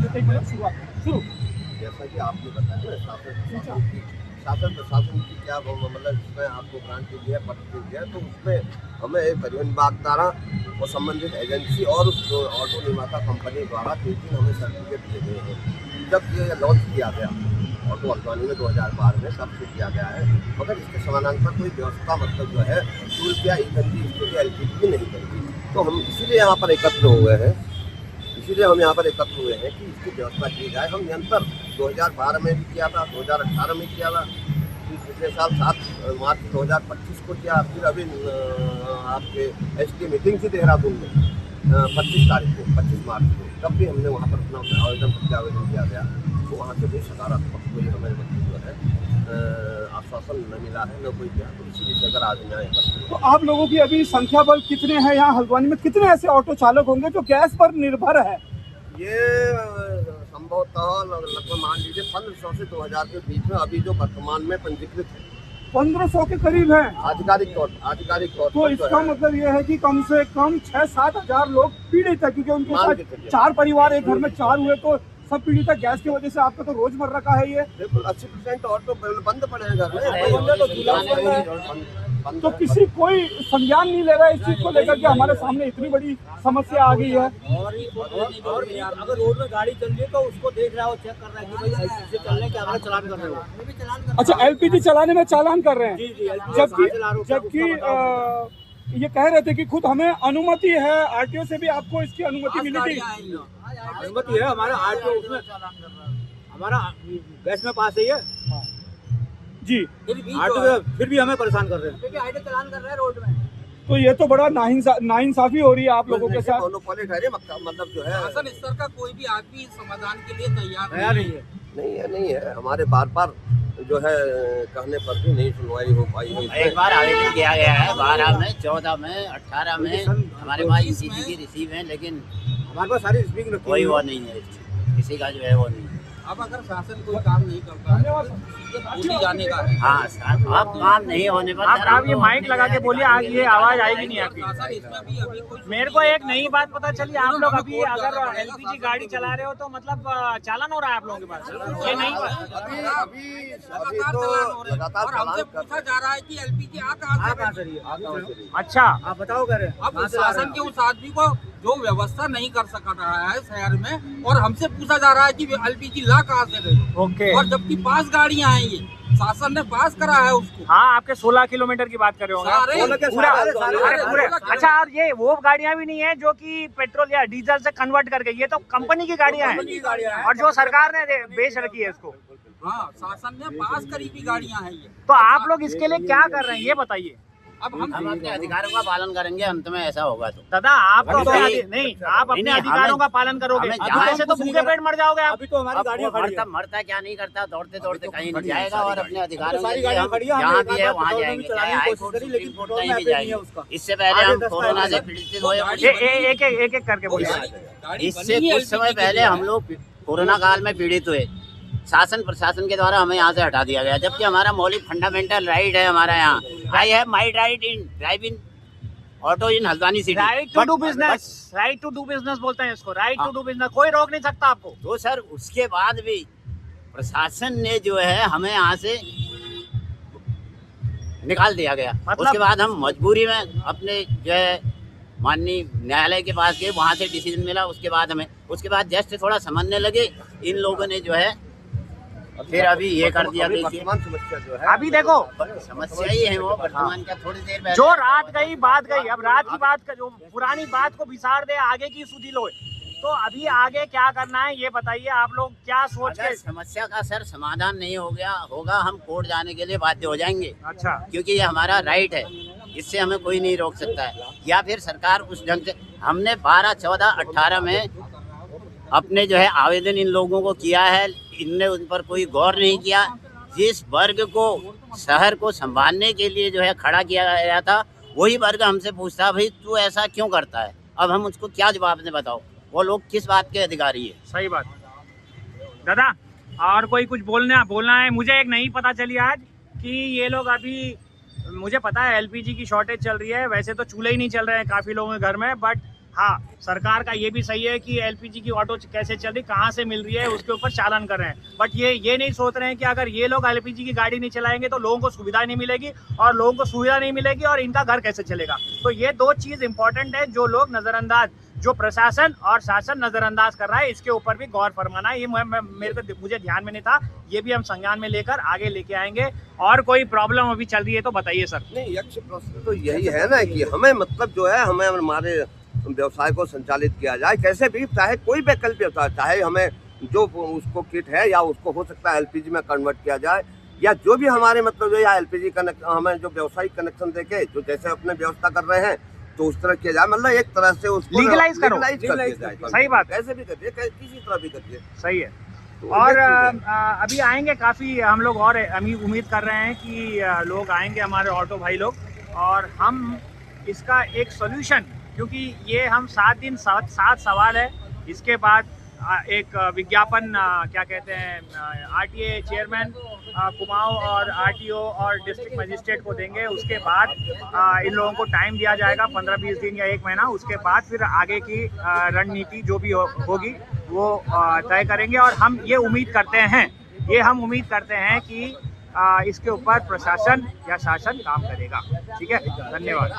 देते हैं शुरुआत शुरू। जैसा कि आपने बताया ना शासन प्रशासन की क्या मतलब इसमें आपको ग्रांट दी है, पत्र दी है, तो उसमें हमें एक परिवहन विभाग द्वारा और संबंधित एजेंसी और उस ऑटो निर्माता कंपनी द्वारा 3 हमें सर्टिफिकेट दिए गए हैं। जब ये लॉन्च किया गया ऑटो हल्द्वानी में 2012 में तब से किया गया है, मगर इसके समानांतर कोई व्यवस्था मतलब जो है टूल या ईंधन की एलपीजी की नहीं करती। तो हम इसीलिए यहाँ पर एकत्र हुए हैं कि इसकी व्यवस्था की जाए। हम निरंतर 2012 में भी किया था, 2018 में किया था, पिछले साल 7 मार्च 2025 को किया, फिर अभी आपके एसटी मीटिंग थी देहरादून में 25 मार्च को, तब भी हमने वहाँ पर अपना आवेदन किया गया। तो वहाँ से भी सकारात्मक कोई हमें मतलब जो है आश्वासन न मिला है, न कोई दिया, तो इसी विषय पर आज यहाँ एकत्र। तो आप लोगों की अभी संख्या बल कितने हैं यहाँ हल्द्वानी में? कितने ऐसे ऑटो चालक होंगे जो गैस पर निर्भर है? ये संभवतः लगभग मान लीजिए 1500 से 2000 के बीच में अभी जो वर्तमान में पंजीकृत है 1500 के करीब है आधिकारिक तौर तो इसका मतलब ये है कि कम से कम 6-7 हजार लोग पीड़ित है, क्योंकि उनके साथ 4 परिवार एक घर में 4 हुए, तो सब पीड़ित है गैस की वजह से। आपका तो रोजमर्रा का है ये। बिल्कुल 80% ऑटो बंद पड़े हैं घर में, तो किसी कोई संज्ञान नहीं ले रहा है इस चीज को लेकर के हमारे सामने इतनी बड़ी समस्या आ गई है। और अगर रोड में गाड़ी चल रही है तो उसको देख रहा है, चेक कर रहा है कि भाई एलपीजी चलने के हमारा चालान कर रहे हो। अच्छा, एलपीजी चलाने में चालान कर रहे हैं, जबकि ये कह रहे थे कि खुद हमें अनुमति है, आरटीओ से भी आपको इसकी अनुमति मिली थी। अनुमति है हमारा आरटीओ, उसमें हमारा गैस में पास है जी, आरटीओ फिर भी हमें परेशान कर रहे हैं, चलान कर रहे हैं रोड में। तो ये तो बड़ा नाइंसाफी हो रही है आप लोगों के साथ। मतलब जो है शासन स्तर का कोई भी आदमी समाधान के लिए तैयार नहीं है। हमारे बार जो है कहने पर भी नहीं सुनवाई हो पाई है। एक बार आवेदन किया गया है 12 में, 14 में, 18 में हमारे पास ईसीजी की रिसीव है, लेकिन हमारे पास सारी स्पीकिंग कोई वो नहीं है, किसी का जो है वो नहीं है। अब अगर शासन कोई काम नहीं करता है तो पूरी जाने का है। हाँ, अब काम नहीं होने पर आप ये माइक लगा के बोलिए, आगे ये आवाज आएगी नहीं आपकी। शासन इसमें भी अभी कोई मेरे को एक नई बात पता चली, आप लोग अभी अगर एलपीजी गाड़ी चला रहे हो तो मतलब चालान हो रहा है आप लोगों के पास, ये नहीं लगातार चलान हो रहे हैं और हमसे पूछा जा रहा है कि एलपीजी आ कहाँ से रही है। अच्छा, आप बताओ कह रहे अब शासन के उस आदमी को जो व्यवस्था नहीं कर सका रहा है शहर में, और हमसे पूछा जा रहा है कि एलपीजी ला कहाँ से रही, ओके। और जबकि 5 गाड़ियां हैं, ये शासन ने पास करा है उसको। हाँ, आपके 16 किलोमीटर की बात कर रहे होंगे पूरा। अरे पूरे, अच्छा, और ये वो गाड़ियाँ भी नहीं है जो कि पेट्रोल या डीजल से कन्वर्ट करके, ये तो कंपनी की गाड़ियाँ हैं और जो सरकार ने बेच रखी है इसको। हाँ, शासन ने पास करी हुई गाड़ियां हैं ये। तो आप लोग इसके लिए क्या कर रहे हैं ये बताइए। अब हम अपने अधिकारों का पालन करेंगे, अंत में ऐसा होगा तो दादा आप तो अपने आप अपने अधिकारों का पालन करोगे, ऐसे तो भूखे पेट मर जाओगे आप। अभी तो हमारी गाड़ियाँ खड़ी है, मरता क्या नहीं करता, दौड़ते कहीं नहीं जाएगा, और अपने अधिकारों सारी के लिए गाड़ियाँ हम खड़ी है, जहाँ हमने भी है एक वहाँ आध जाएंगे, चलाने चाहे की हाई कोशिश कोर्ट, करी, लेकिन सुप्रीम कोर्ट, पेट्रोल कहीं में भी नहीं है जाएंगे। उसका। इससे पहले हम कोरोना से पीड़ित हुए, एक करके बोलिए। इससे कुछ समय पहले हम लोग कोरोना काल में पीड़ित हुए, शासन प्रशासन के द्वारा हमें यहाँ से हटा दिया गया, जबकि हमारा मौलिक फंडामेंटल राइट है हमारा यहाँ। I have my right in drive in auto in Haldwani city, right to do business बोलते हैं इसको, राइट टू डू बिजनेस, कोई रोक नहीं सकता आपको। तो सर उसके बाद भी प्रशासन ने जो है हमें यहाँ से निकाल दिया गया। उसके बाद हम मजबूरी में अपने जो है माननीय न्यायालय के पास गए, वहाँ से डिसीजन मिला। उसके बाद जस्ट थोड़ा समझने लगे इन लोगों ने जो है, फिर अभी ये कर दिया। समस्या जो है अभी देखो समस्या ही है वो वर्तमान का, थोड़ी देर पहले जो रात गई बात गई, अब रात की बात का जो पुरानी बात को बिसार दे, आगे की सुधी लो। तो अभी आगे क्या करना है ये बताइए, आप लोग क्या सोच के। समस्या का सर समाधान नहीं होगा हम कोर्ट जाने के लिए बाध्य हो जाएंगे। अच्छा, क्योंकि ये हमारा राइट है, इससे हमें कोई नहीं रोक सकता है। या फिर सरकार उस ढंग से, हमने 12, 14, 18 में अपने जो है आवेदन इन लोगों को किया है, इनने उन पर कोई गौर नहीं किया। जिस वर्ग को शहर को संभालने के लिए जो है खड़ा किया गया था, वही वर्ग हमसे पूछता भाई तू ऐसा क्यों करता है। अब हम उसको क्या जवाब दें बताओ, वो लोग किस बात के अधिकारी है। सही बात। दादा और कोई कुछ बोलना है। मुझे एक नहीं पता चली आज कि ये लोग अभी, मुझे पता है एलपीजी की शॉर्टेज चल रही है, वैसे तो चूल्हे ही नहीं चल रहे हैं काफ़ी लोगों के घर में, बट हाँ, सरकार का ये भी सही है कि एलपीजी की ऑटो कैसे चल रही, कहाँ से मिल रही है, उसके ऊपर चालान कर रहे हैं। बट ये नहीं सोच रहे हैं कि अगर ये लोग एलपीजी की गाड़ी नहीं चलाएंगे तो लोगों को सुविधा नहीं मिलेगी, और लोगों को सुविधा नहीं मिलेगी और इनका घर कैसे चलेगा। तो ये दो चीज़ इंपॉर्टेंट है जो लोग नज़रअंदाज, जो प्रशासन और शासन नज़रअंदाज कर रहा है, इसके ऊपर भी गौर फरमाना है। ये मुझे ध्यान में नहीं था, ये भी हम संज्ञान में लेकर आगे लेके आएंगे। और कोई प्रॉब्लम अभी चल रही है तो बताइए सर। नहीं, यक्ष प्रश्न तो यही है ना कि हमें मतलब जो है हमें हमारे व्यवसाय को संचालित किया जाए कैसे भी, चाहे कोई वैकल्पिक होता है, चाहे हमें जो उसको किट है या उसको हो सकता है एलपीजी में कन्वर्ट किया जाए, या जो भी हमारे मतलब जो या एलपीजी कनेक्शन हमें जो व्यवसायिक कनेक्शन देके जो जैसे अपने व्यवस्था कर रहे हैं तो उस तरह किया जाए, मतलब एक तरह से उसको लीगलाइज करो। कर दिया जाए। सही बात, कैसे भी करिए, किसी तरह भी करिए, सही है। तो और ये चीज़ है। अभी आएंगे काफ़ी हम लोग, और उम्मीद कर रहे हैं कि लोग आएंगे हमारे ऑटो भाई लोग, और हम इसका एक सॉल्यूशन, क्योंकि ये हम 7 दिन 7 सवाल है, इसके बाद एक विज्ञापन क्या कहते हैं आरटीए चेयरमैन कुमाऊं और आरटीओ और डिस्ट्रिक्ट मजिस्ट्रेट को देंगे। उसके बाद इन लोगों को टाइम दिया जाएगा 15-20 दिन या 1 महीना। उसके बाद फिर आगे की रणनीति जो भी होगी वो तय करेंगे। और हम ये उम्मीद करते हैं कि इसके ऊपर प्रशासन या शासन काम करेगा। ठीक है, धन्यवाद।